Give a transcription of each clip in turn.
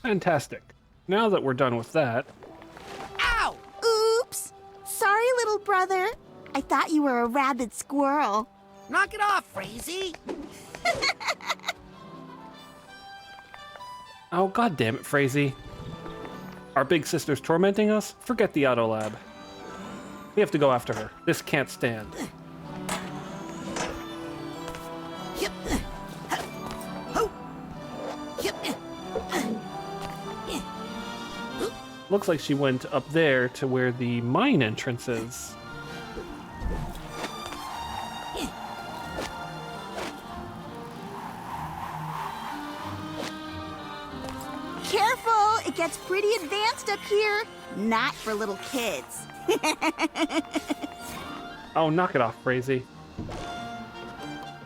Fantastic. Now that we're done with that, Ow! Oops! Sorry, little brother. I thought you were a rabid squirrel. Knock it off, Frazee! oh god damn it, Frazee. Our big sister's tormenting us? Forget the auto lab. We have to go after her. This can't stand. Yep. Ho! Yep. Looks like she went up there to where the mine entrance is. Careful! It gets pretty advanced up here. Not for little kids. Oh, knock it off, Frazee.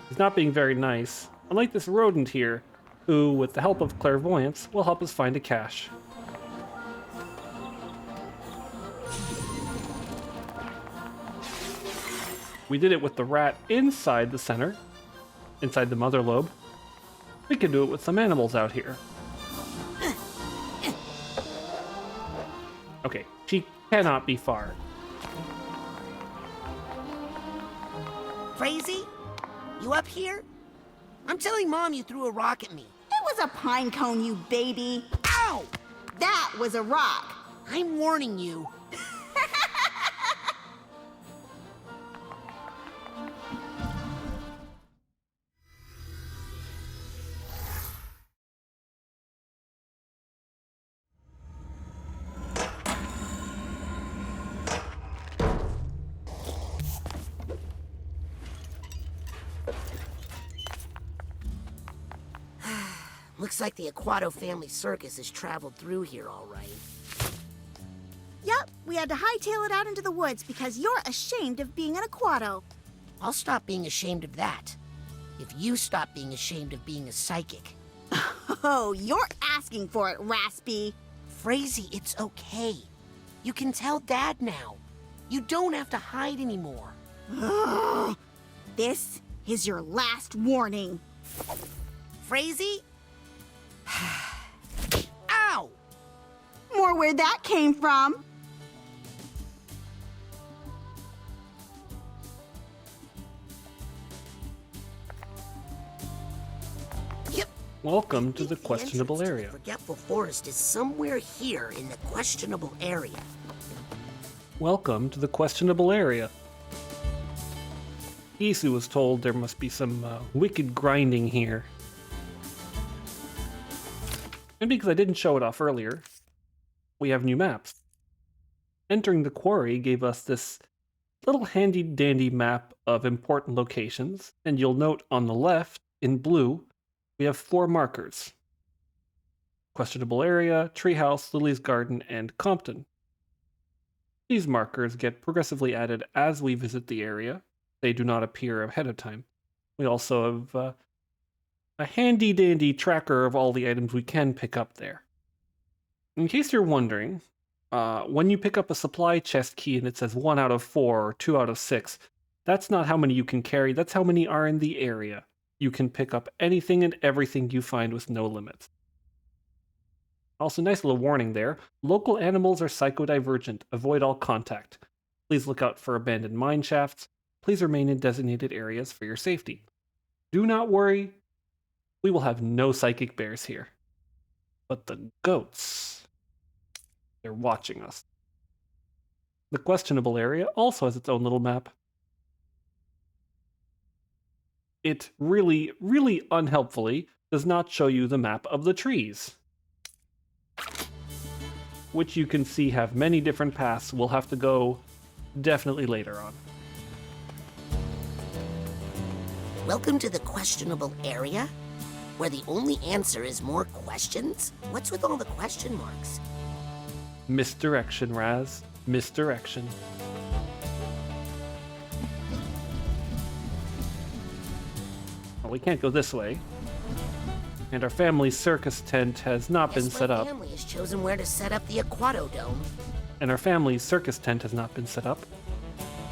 He's not being very nice. Unlike this rodent here, who, with the help of clairvoyance, will help us find a cache. We did it with the rat inside the center, inside the mother lobe. We can do it with some animals out here. Okay, she cannot be far. Frazee? You up here? I'm telling Mom you threw a rock at me. It was a pine cone, you baby. Ow! That was a rock. I'm warning you. Looks like the Aquato family circus has traveled through here all right. Yup, we had to hightail it out into the woods because you're ashamed of being an Aquato. I'll stop being ashamed of that. If you stop being ashamed of being a psychic. Oh, you're asking for it, Raspy. Frazee, it's okay. You can tell Dad now. You don't have to hide anymore. Ugh. This is your last warning. Frazee? Ow! More where that came from. Yep. Welcome to the The questionable entrance to area. the Forgetful Forest is somewhere here in the questionable area. Welcome to the questionable area. Isu was told there must be some wicked grinding here. And because I didn't show it off earlier, we have new maps. Entering the quarry gave us this little handy-dandy map of important locations, and you'll note on the left, in blue, we have 4 markers. Questionable Area, Treehouse, Lily's Garden, and Compton. These markers get progressively added as we visit the area. They do not appear ahead of time. We also have a handy-dandy tracker of all the items we can pick up there. In case you're wondering, when you pick up a supply chest key and it says 1 out of 4 or 2 out of 6, that's not how many you can carry, that's how many are in the area. You can pick up anything and everything you find with no limits. Also, nice little warning there. Local animals are psychodivergent. Avoid all contact. Please look out for abandoned mine shafts. Please remain in designated areas for your safety. Do not worry. We will have no psychic bears here. But the goats, they're watching us. The questionable area also has its own little map. It really, really unhelpfully does not show you the map of the trees, which you can see have many different paths. We'll have to go definitely later on. Welcome to the questionable area, where the only answer is more questions? What's with all the question marks? Misdirection, Raz. Misdirection. Well, we can't go this way. And our family's circus tent has not been set up. My family has chosen where to set up the Aquato Dome. And our family's circus tent has not been set up.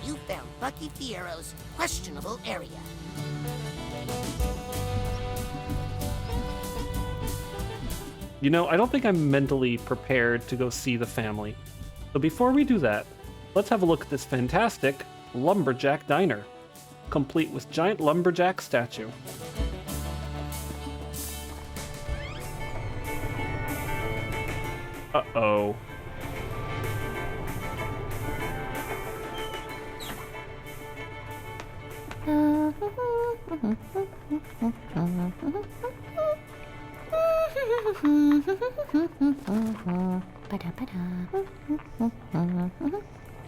You found Bucky Fierro's questionable area. You know, I don't think I'm mentally prepared to go see the family. So before we do that, let's have a look at this fantastic lumberjack diner, complete with giant lumberjack statue. Uh-oh.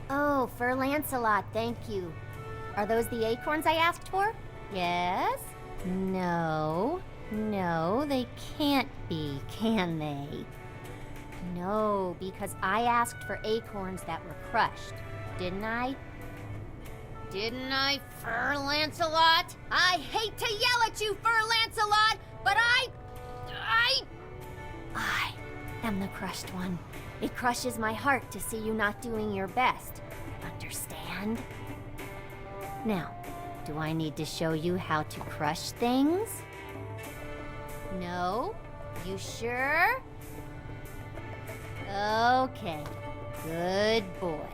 Oh, for Lancelot, thank you. Are those the acorns I asked for? Yes? No. No, they can't be, can they? No, because I asked for acorns that were crushed, didn't I? Didn't I, Fur Lancelot? I hate to yell at you, Fur Lancelot, but I am the crushed one. It crushes my heart to see you not doing your best. Understand? Now, do I need to show you how to crush things? No? You sure? Okay. Good boy.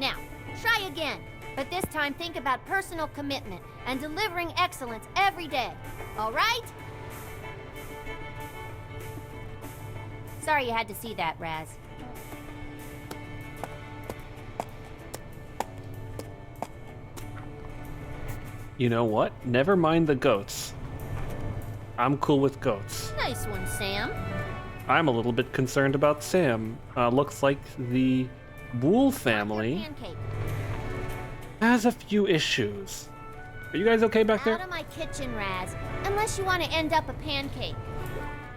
Now, try again. But this time think about personal commitment and delivering excellence every day. All right? Sorry you had to see that, Raz. You know what? Never mind the goats. I'm cool with goats. Nice one, Sam. I'm a little bit concerned about Sam. Looks like the Wool family Pancake. has a few issues. Are you guys okay back Out there? of my kitchen, Raz. Unless you want to end up a pancake.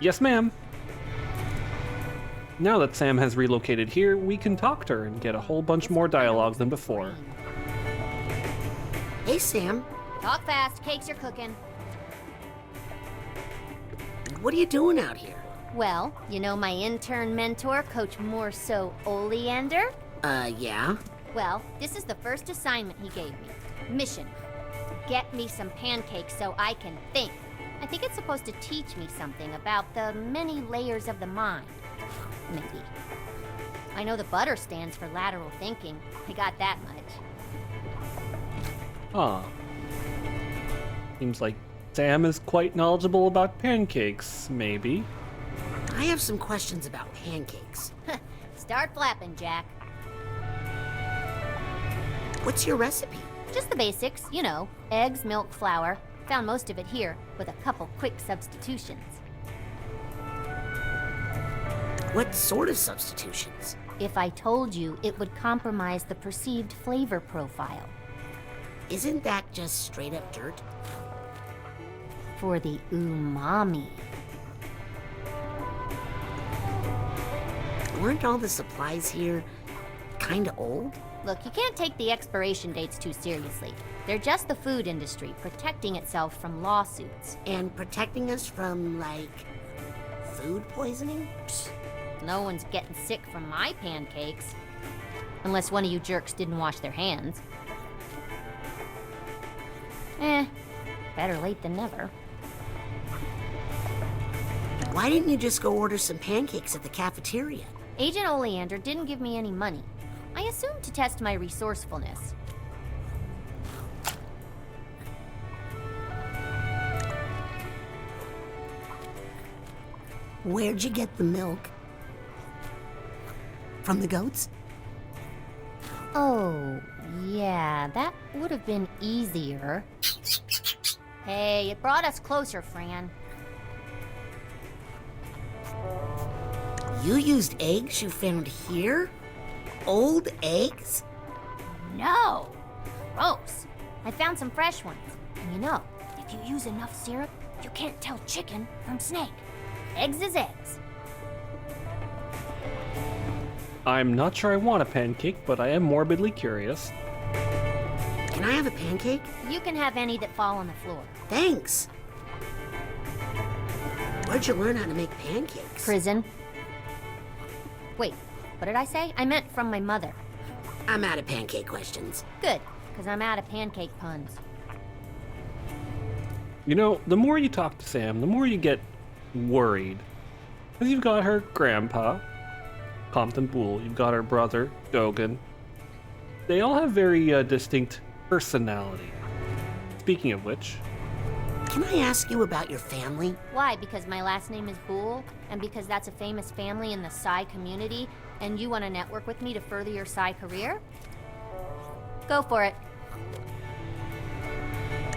Yes, ma'am. Now that Sam has relocated here, we can talk to her and get a whole bunch more dialogue than before. Hey, Sam. Talk fast. Cakes are cooking. What are you doing out here? Well, you know my intern mentor, Coach Morso Oleander? Yeah? Well, this is the first assignment he gave me. Mission. Get me some pancakes so I can think. I think it's supposed to teach me something about the many layers of the mind. Maybe. I know the butter stands for lateral thinking. I got that much. Ah. Seems like Sam is quite knowledgeable about pancakes, maybe. I have some questions about pancakes. Start flapping, Jack. What's your recipe? Just the basics, you know. Eggs, milk, flour. Found most of it here, with a couple quick substitutions. What sort of substitutions? If I told you, it would compromise the perceived flavor profile. Isn't that just straight up dirt? For the umami. Weren't all the supplies here kinda old? Look, you can't take the expiration dates too seriously. They're just the food industry protecting itself from lawsuits. And protecting us from, like, food poisoning? Psst, no one's getting sick from my pancakes. Unless one of you jerks didn't wash their hands. Better late than never. Why didn't you just go order some pancakes at the cafeteria? Agent Oleander didn't give me any money. I assumed to test my resourcefulness. Where'd you get the milk? From the goats? Oh, yeah, that would have been easier. Hey, it brought us closer, Fran. You used eggs you found here? Old eggs? No! Gross. I found some fresh ones. And you know, if you use enough syrup, you can't tell chicken from snake. Eggs is eggs. I'm not sure I want a pancake, but I am morbidly curious. Can I have a pancake? You can have any that fall on the floor. Thanks. Where'd you learn how to make pancakes? Prison. Wait, what did I say? I meant from my mother. I'm out of pancake questions. Good, because I'm out of pancake puns. You know, the more you talk to Sam, the more you get worried. Because you've got her grandpa, Compton Bull. You've got her brother, Dogan. They all have very distinct personality. Speaking of which, Can I ask you about your family? Why? Because my last name is Boole, and because that's a famous family in the Psy community, and you want to network with me to further your Psy career? Go for it.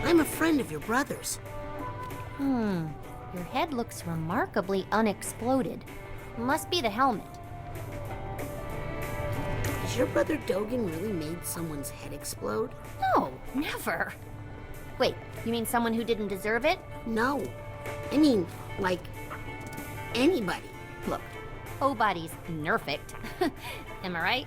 I'm a friend of your brother's. Your head looks remarkably unexploded. Must be the helmet. Has your brother Dogan really made someone's head explode? No, never. Wait, you mean someone who didn't deserve it? No. I mean, like, anybody. Look, Body's nerfect. Am I right?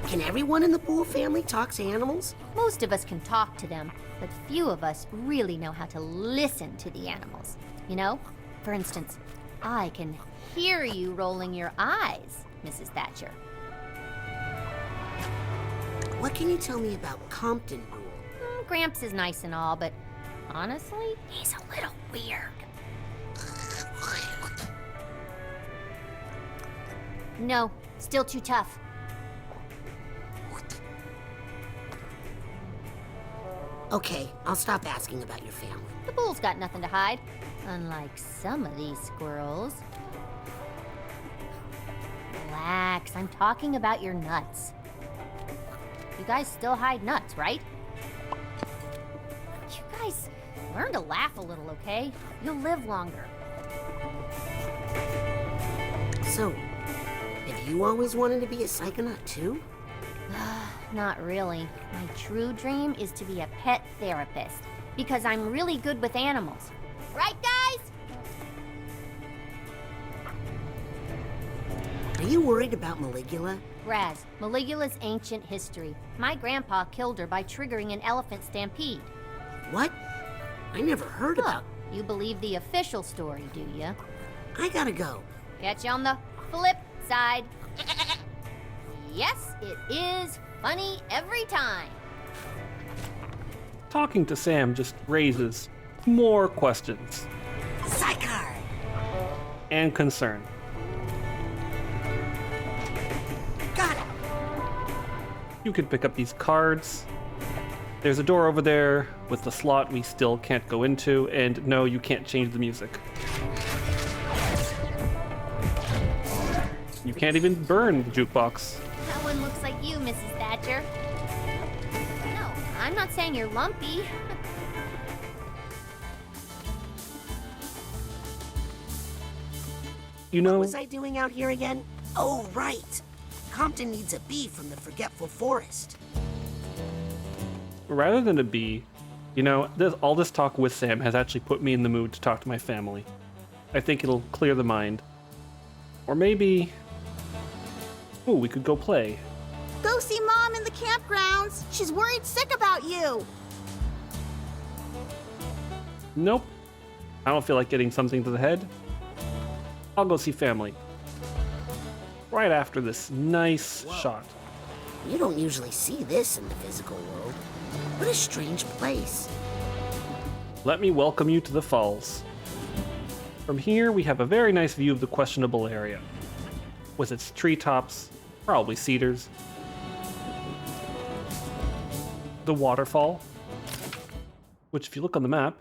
Can everyone in the Bull family talk to animals? Most of us can talk to them, but few of us really know how to listen to the animals. You know? For instance, I can hear you rolling your eyes, Mrs. Thatcher. What can you tell me about Compton Bull? Gramps is nice and all, but honestly, he's a little weird. No, still too tough. Okay, I'll stop asking about your family. The bull's got nothing to hide, unlike some of these squirrels. Relax, I'm talking about your nuts. You guys still hide nuts, right? You guys learn to laugh a little, okay? You'll live longer. So, have you always wanted to be a psychonaut too? Not really. My true dream is to be a pet therapist, because I'm really good with animals. Right, guys? Are you worried about Maligula? Raz, Maligula's ancient history. My grandpa killed her by triggering an elephant stampede. What? I never heard about. You believe the official story, do you? I gotta go. Catch you on the flip side. Yes, it is funny every time. talking to Sam just raises more questions Psychar! and concern. Got it! You could pick up these cards. There's a door over there with the slot we still can't go into, and no, you can't change the music. You can't even burn the jukebox. That one looks like you, Mrs. Thatcher. No, I'm not saying you're lumpy. You What know, was I doing out here again? Oh, right. Compton needs a bee from the Forgetful Forest. rather than a bee, you know, all this talk with Sam has actually put me in the mood to talk to my family. I think it'll clear the mind. Or maybe... Ooh, we could go play. Go see Mom in the campgrounds. She's worried sick about you. Nope. I don't feel like getting something to the head. I'll go see family. Right after this nice shot. You don't usually see this in the physical world. What a strange place. Let me welcome you to the falls. From here, we have a very nice view of the questionable area, with its treetops, probably cedars, the waterfall, which if you look on the map,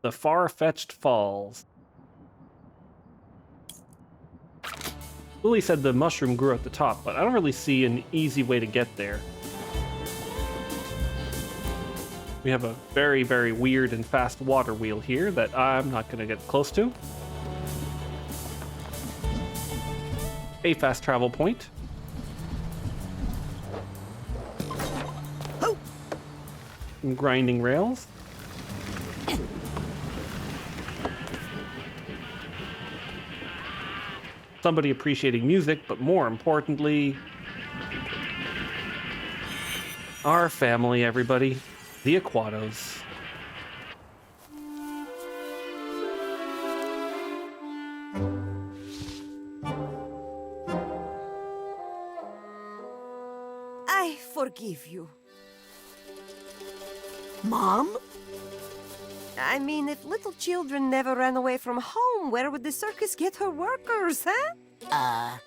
the far-fetched falls. Lily said the mushroom grew at the top, but I don't really see an easy way to get there. We have a very, very weird and fast water wheel here that I'm not going to get close to. A fast travel point. Oh! Some grinding rails. Somebody appreciating music, but more importantly, our family, everybody. The Aquatos. I forgive you. Mom? I mean, if little children never ran away from home, where would the circus get her workers, huh?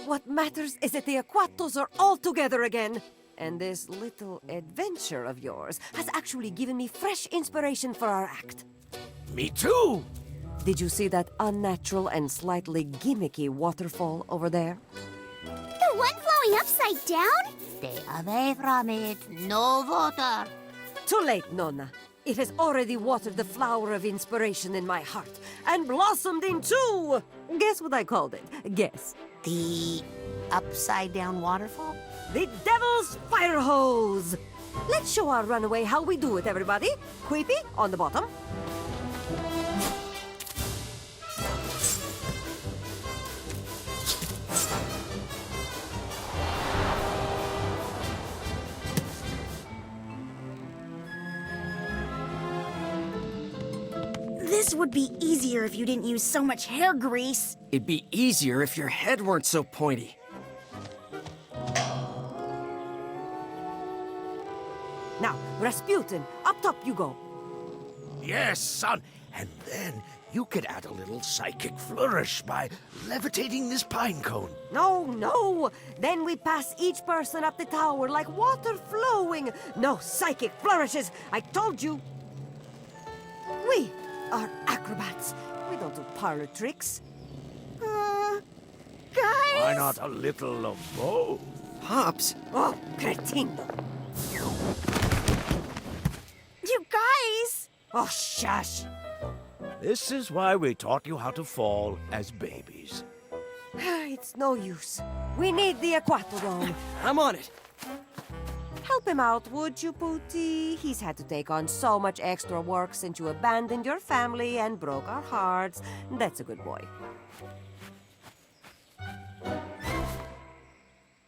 What matters is that the Aquatos are all together again. And this little adventure of yours has actually given me fresh inspiration for our act. Me too! Did you see that unnatural and slightly gimmicky waterfall over there? The one flowing upside down? Stay away from it. No water. Too late, Nonna. It has already watered the flower of inspiration in my heart and blossomed into... Guess what I called it? Guess. The upside down waterfall? The Devil's Fire Hose! Let's show our runaway how we do it, everybody. Creepy, on the bottom. This would be easier if you didn't use so much hair grease. It'd be easier if your head weren't so pointy. Now, Rasputin, up top you go. Yes, son. And then you could add a little psychic flourish by levitating this pine cone. No. Then we pass each person up the tower like water flowing. No psychic flourishes, I told you. We are acrobats. We don't do parlor tricks. Guys? Why not a little of both? Pops, Oh, cretino. You guys! Oh, shush. This is why we taught you how to fall as babies. It's no use. We need the Aquatodome. I'm on it. Help him out, would you, Pooty? He's had to take on so much extra work since you abandoned your family and broke our hearts. That's a good boy.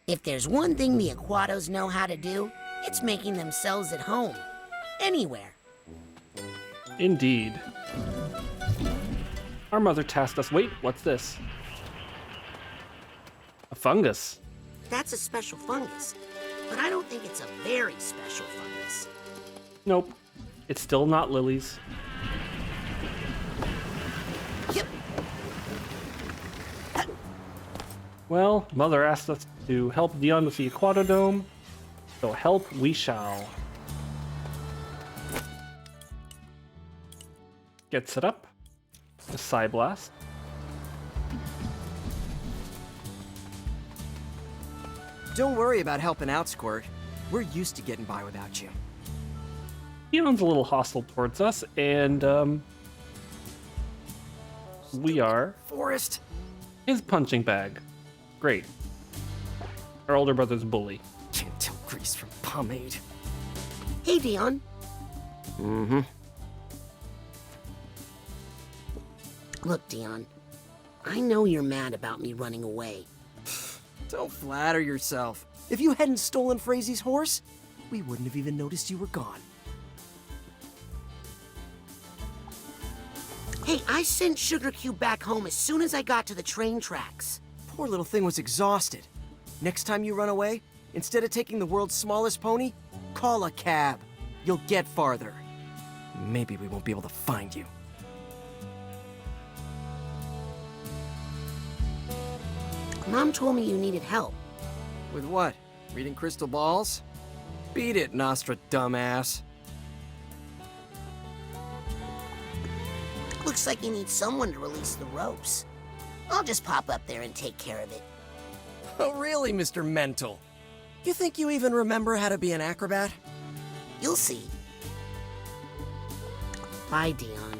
If there's one thing the Aquatos know how to do, it's making themselves at home. Anywhere. Indeed. Our mother tasked us. Wait, what's this? A fungus. That's a special fungus. But I don't think it's a very special fungus. Nope. It's still not lilies. Yep. Well, Mother asked us to help Dion with the Aquatodome, so help we shall. Get set up. A Psy Blast. Don't worry about helping out, Squirt. We're used to getting by without you. Dion's a little hostile towards us, and we are Forrest! his punching bag. Great. Our older brother's bully. Can't tell grease from pomade. Hey, Dion. Mm-hmm. Look, Dion. I know you're mad about me running away. Don't flatter yourself. If you hadn't stolen Frazy's horse, we wouldn't have even noticed you were gone. Hey, I sent Sugar Cube back home as soon as I got to the train tracks. Poor little thing was exhausted. Next time you run away, instead of taking the world's smallest pony, call a cab. You'll get farther. Maybe we won't be able to find you. Mom told me you needed help. With what? Reading crystal balls? Beat it, Nostra dumbass. Looks like you need someone to release the ropes. I'll just pop up there and take care of it. Oh, really, Mr. Mental? You think you even remember how to be an acrobat? You'll see. Bye, Dion.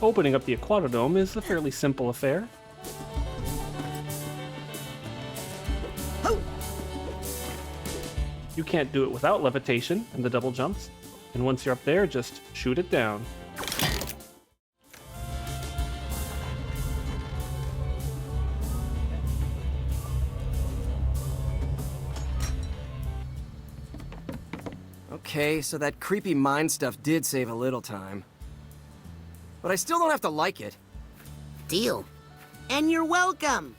Opening up the Aquatodome is a fairly simple affair. You can't do it without levitation and the double jumps, and once you're up there, just shoot it down. Okay, so that creepy mind stuff did save a little time. But I still don't have to like it. Deal. And you're welcome.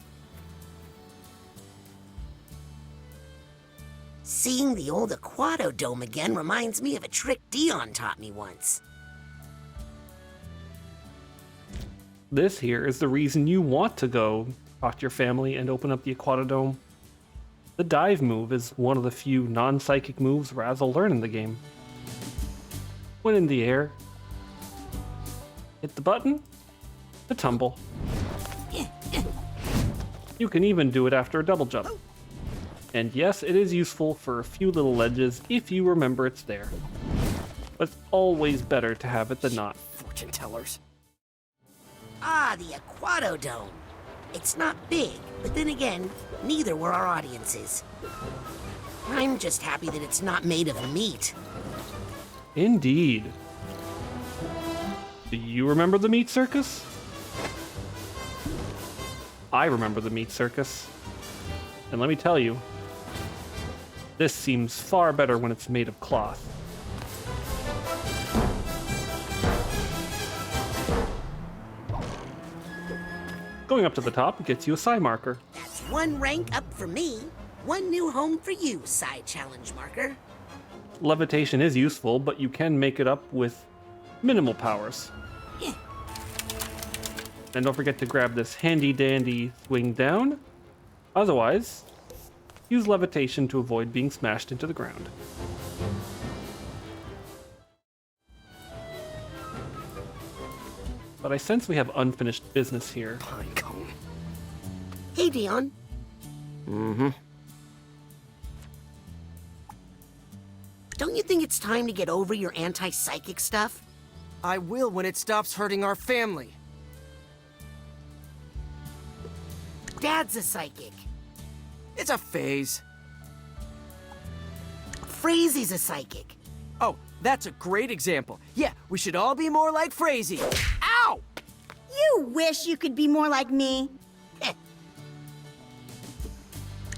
Seeing the old Aquato dome again reminds me of a trick Dion taught me once. This here is the reason you want to go talk to your family and open up the Aquatodome. The dive move is one of the few non-psychic moves Raz will learn in the game. When in the air, hit the button to tumble. You can even do it after a double jump. And yes, it is useful for a few little ledges if you remember it's there. But it's always better to have it than not. Fortune tellers. Ah, the Aquato dome. It's not big, but then again, neither were our audiences. I'm just happy that it's not made of meat. Indeed. Do you remember the meat circus? I remember the meat circus. And let me tell you, this seems far better when it's made of cloth. Going up to the top gets you a psi marker. That's one rank up for me. One new home for you, Psi Challenge marker. Levitation is useful, but you can make it up with minimal powers. And don't forget to grab this handy dandy swing down. Otherwise, use levitation to avoid being smashed into the ground. But I sense we have unfinished business here. Pinecone. Hey, Dion. Mm-hmm. Don't you think it's time to get over your anti-psychic stuff? I will when it stops hurting our family. Dad's a psychic. It's a phase. Frazie's a psychic. Oh, that's a great example. Yeah, we should all be more like Frazee. Ow! You wish you could be more like me.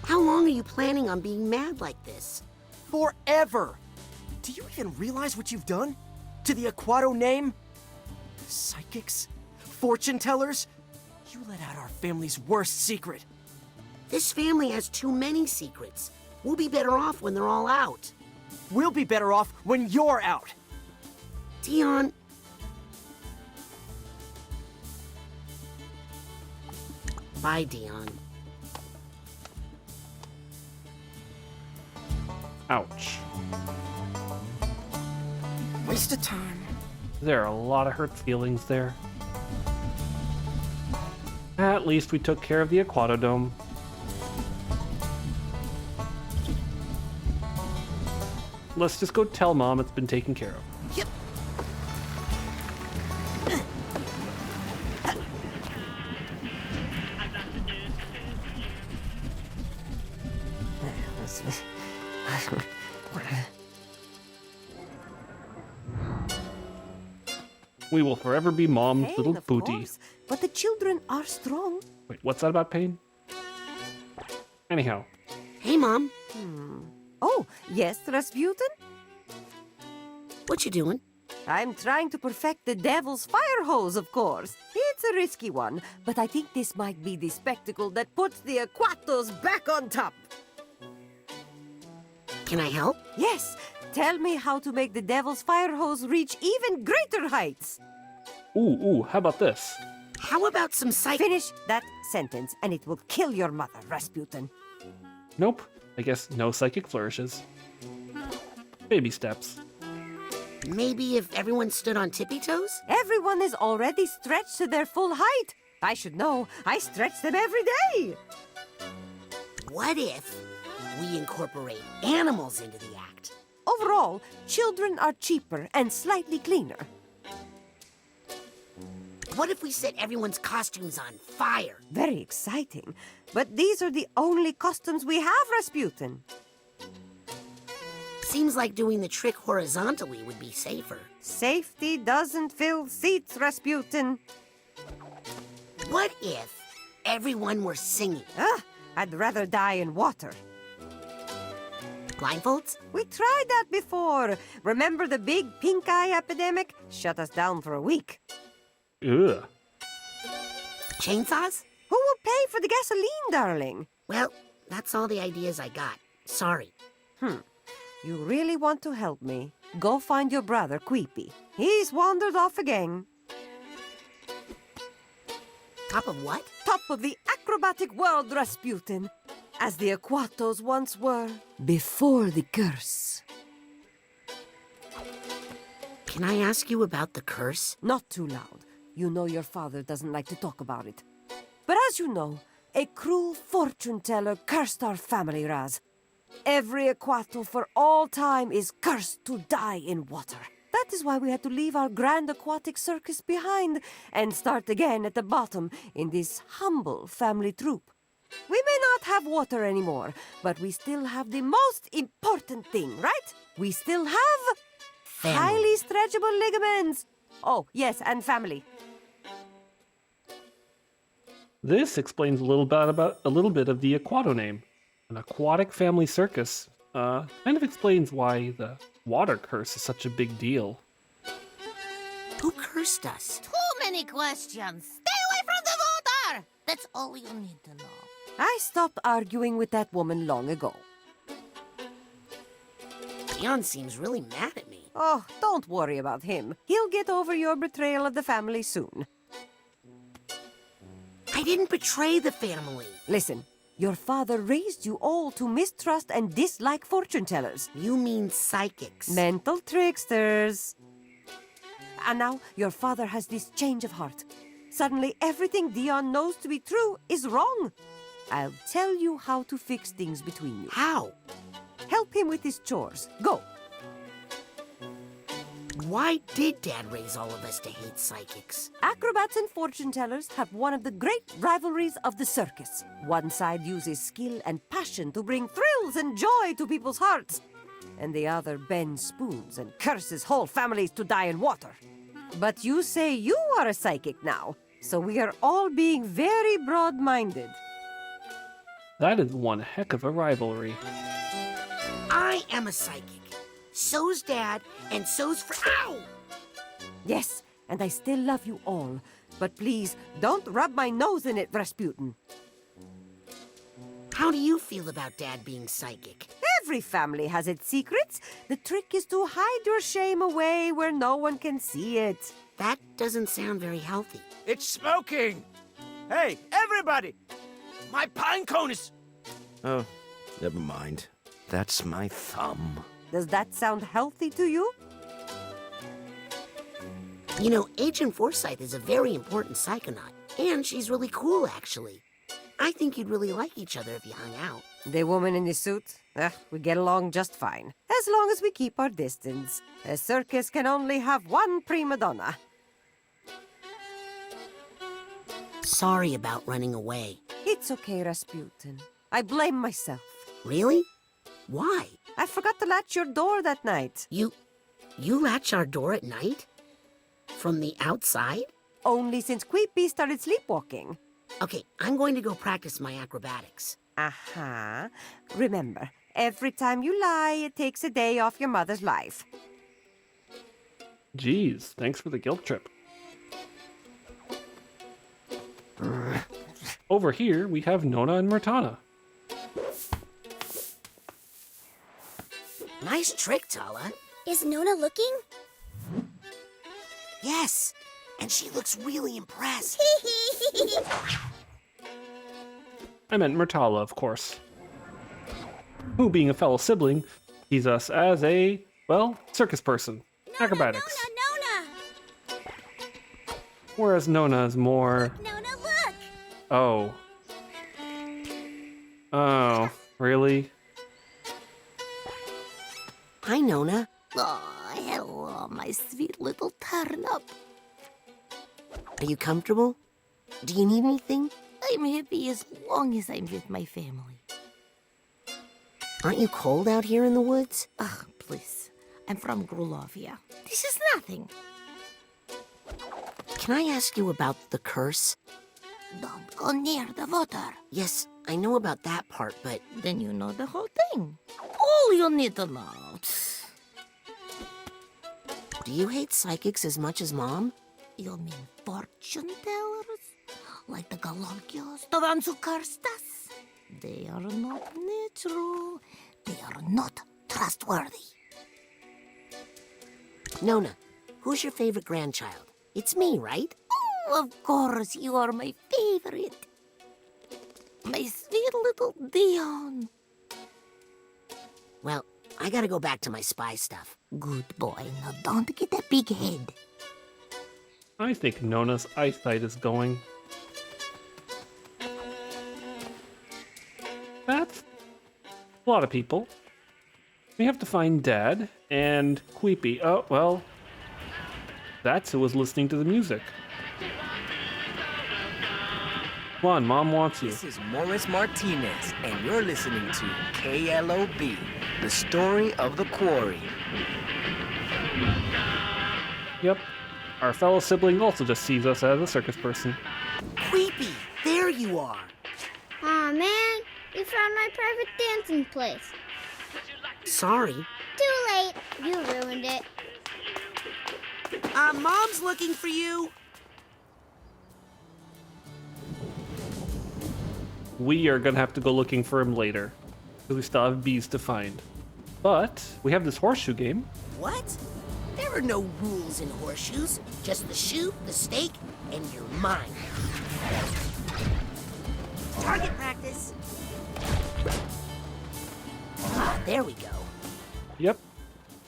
How long are you planning on being mad like this? Forever! Do you even realize what you've done? To the Aquato name? Psychics? Fortune tellers? You let out our family's worst secret. This family has too many secrets. We'll be better off when they're all out. We'll be better off when you're out. Dion. Bye, Dion. Ouch. Waste of time. There are a lot of hurt feelings there. At least we took care of the Aquatodome. Let's just go tell Mom it's been taken care of. Yep. We will forever be Mom's Pain, little of booty. course, but the children are strong. Wait, what's that about pain? Anyhow, Hey, Mom. Oh, yes, Rasputin? What you doing? I'm trying to perfect the devil's fire hose, of course. It's a risky one, but I think this might be the spectacle that puts the Aquatos back on top. Can I help? Yes, tell me how to make the devil's fire hose reach even greater heights. ooh, how about this? How about some Finish that sentence, and it will kill your mother, Rasputin. Nope, I guess no psychic flourishes. Baby steps. Maybe if everyone stood on tippy toes? Everyone is already stretched to their full height. I should know. I stretch them every day. What if we incorporate animals into the act? Overall, children are cheaper and slightly cleaner. What if we set everyone's costumes on fire? Very exciting. But these are the only costumes we have, Rasputin. Seems like doing the trick horizontally would be safer. Safety doesn't fill seats, Rasputin. What if everyone were singing? I'd rather die in water. Blindfolds? We tried that before. Remember the big pink eye epidemic? Shut us down for a week. Ugh. Chainsaws? Who will pay for the gasoline, darling? Well, that's all the ideas I got. Sorry. You really want to help me? Go find your brother, Queepy. He's wandered off again. Top of what? Top of the acrobatic world, Rasputin. As the Aquatos once were, before the curse. Can I ask you about the curse? Not too loud. You know your father doesn't like to talk about it. But as you know, a cruel fortune teller cursed our family, Raz. Every Aquato for all time is cursed to die in water. That is why we had to leave our grand aquatic circus behind and start again at the bottom in this humble family troupe. We may not have water anymore, but we still have the most important thing, right? We still have Family. highly stretchable ligaments. Oh, yes, and family. This explains a little bit of the Aquato name. An aquatic family circus kind of explains why the water curse is such a big deal. Who cursed us? Too many questions. Stay away from the water! That's all you need to know. I stopped arguing with that woman long ago. Leon seems really mad at me. Oh, don't worry about him. He'll get over your betrayal of the family soon. I didn't betray the family. Listen, your father raised you all to mistrust and dislike fortune tellers. You mean psychics. Mental tricksters. And now your father has this change of heart. Suddenly everything Dion knows to be true is wrong. I'll tell you how to fix things between you. How? Help him with his chores. Go. Why did Dad raise all of us to hate psychics? Acrobats and fortune tellers have one of the great rivalries of the circus. One side uses skill and passion to bring thrills and joy to people's hearts, and the other bends spoons and curses whole families to die in water. But you say you are a psychic now, so we are all being very broad-minded. That is one heck of a rivalry. I am a psychic. So's Dad, and so's Ow! Yes, and I still love you all, but please don't rub my nose in it, Rasputin. How do you feel about Dad being psychic? Every family has its secrets. The trick is to hide your shame away where no one can see it. That doesn't sound very healthy. It's smoking! Hey, everybody! My pine cone is... Oh, never mind. That's my thumb. Does that sound healthy to you? You know, Agent Forsyth is a very important psychonaut, and she's really cool, actually. I think you'd really like each other if you hung out. The woman in the suit? We get along just fine. As long as we keep our distance. A circus can only have one prima donna. Sorry about running away. It's okay, Rasputin. I blame myself. Really? Why? I forgot to latch your door that night. You latch our door at night? From the outside? Only since Queepy started sleepwalking. Okay, I'm going to go practice my acrobatics. Aha. Remember, every time you lie, it takes a day off your mother's life. Geez, thanks for the guilt trip. Over here, we have Nona and Murtana. Nice trick, Tala. Is Nona looking? Yes, and she looks really impressed. I meant Murtala, of course. Who, being a fellow sibling, sees us as a, well, circus person. Acrobatics. Nona! Whereas Nona is more... Nona, look! Oh. Oh, really? Hi, Nona. Oh, hello, my sweet little turnip. Are you comfortable? Do you need anything? I'm happy as long as I'm with my family. Aren't you cold out here in the woods? Ugh, please. I'm from Grulovia. This is nothing. Can I ask you about the curse? Don't go near the water. Yes, I know about that part, but Then you know the whole thing. All you need to know. do you hate psychics as much as Mom? You mean fortune tellers? Like the Galonkios, the ones who cursed us? They are not natural. They are not trustworthy. Nona, who's your favorite grandchild? It's me, right? Oh, of course, you are my favorite. My sweet little Dion. Well, I gotta go back to my spy stuff. Good boy. Now don't get a big head. I think Nona's eyesight is going. That's a lot of people. We have to find Dad and Queepy. Oh, well, that's who was listening to the music. Come on, Mom wants you. This is Morris Martinez, and you're listening to KLOB, the story of the quarry. Yep. Our fellow sibling also just sees us as a circus person. Queepy, there you are. Aw, man, you found my private dancing place. Sorry. Too late. You ruined it. Mom's looking for you. We are gonna have to go looking for him later, because we still have bees to find. But we have this horseshoe game. What? There are no rules in horseshoes. Just the shoe, the stake, and you're mine. Target practice. Ah, there we go. Yep,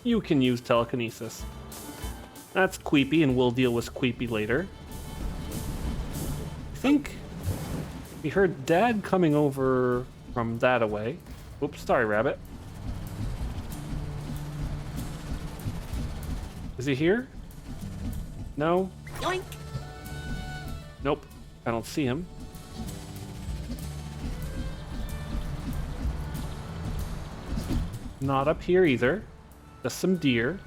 you can use telekinesis. That's Queepy, and we'll deal with Queepy later. I think we heard Dad coming over from that away. Oops, sorry, Rabbit. Is he here? No? Yoink. Nope, I don't see him. Not up here either. Just some deer.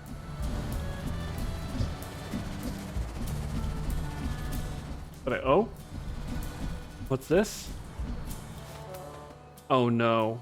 But oh? What's this? Oh no.